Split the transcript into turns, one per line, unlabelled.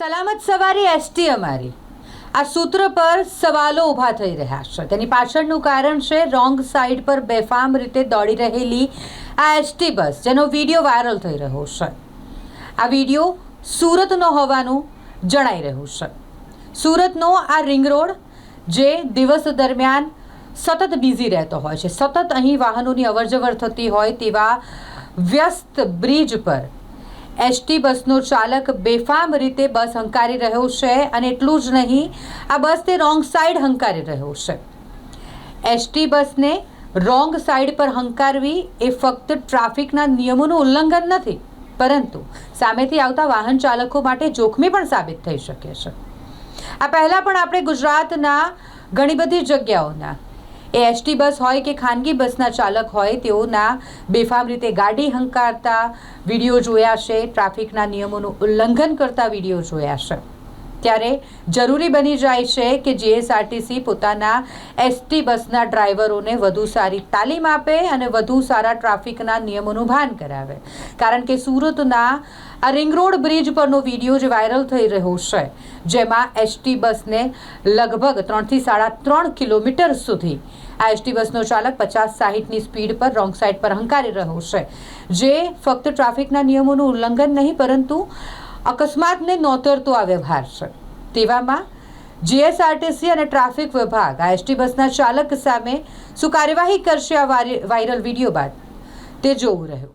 સલામત સવારી એસટી અમારી આ સૂત્ર પર સવાલો ઊભા થઈ રહ્યા છે। તેની પાછળનું કારણ છે રોંગ સાઈડ પર બેફામ રીતે દોડી રહેલી આ એસટી બસ, જેનો વિડીયો વાયરલ થઈ રહ્યો છે। આ વિડીયો સુરતનો હોવાનું જણાઈ રહ્યું છે। સુરતનો આ રિંગ રોડ જે દિવસ દરમિયાન સતત બિઝી રહેતો હોય છે, સતત અહીં વાહનોની અવરજવર થતી હોય તેવા વ્યસ્ત બ્રિજ પર એસટી બસનો ચાલક બેફામ રીતે બસ હંકારી રહ્યો છે અને એટલું જ નહીં, આ બસ તે રોંગ સાઈડ હંકારી રહ્યો છે। એસટી બસને રોંગ સાઈડ પર હંકારવી એ ફક્ત ટ્રાફિકના નિયમોનું ઉલ્લંઘન નથી, પરંતુ સામેથી આવતા વાહન ચાલકો માટે જોખમી પણ સાબિત થઈ શકે છે। આ પહેલાં પણ આપણે ગુજરાતના ઘણી બધી જગ્યાઓના એ એસટી બસ હોય કે ખાનગી બસના ચાલક હોય તેઓના બેફામ રીતે ગાડી હંકારતા વિડીયો જોયા છે, ટ્રાફિકના નિયમોનું ઉલ્લંઘન કરતા વિડીયો જોયા છે। ત્યારે જરૂરી બની જાય છે કે જીએસઆરટીસી પોતાના એસટી બસના ડ્રાઈવરોને વધુ સારી તાલીમ આપે અને વધુ સારા ટ્રાફિકના નિયમોનું ભાન કરાવે, કારણ કે સુરતના આ રિંગ રોડ બ્રિજ પરનો વિડીયો જે વાયરલ થઈ રહ્યો છે, જેમાં એસટી બસને લગભગ 3 થી 3.5 કિલોમીટર સુધી આ એસટી બસનો ચાલક 50-60ની સ્પીડ પર રોંગ સાઈડ પર હંકારી રહ્યો છે, જે ફક્ત ટ્રાફિકના નિયમોનું ઉલ્લંઘન નહીં પરંતુ અકસ્માતને નોતરતો આ વ્યવહાર છે। તેવામાં જીએસઆરટીસી અને ટ્રાફિક વિભાગ આ એસટી બસના ચાલક સામે શું કાર્યવાહી કરશે આ વાયરલ વિડીયો બાદ, તે જોવું રહ્યું।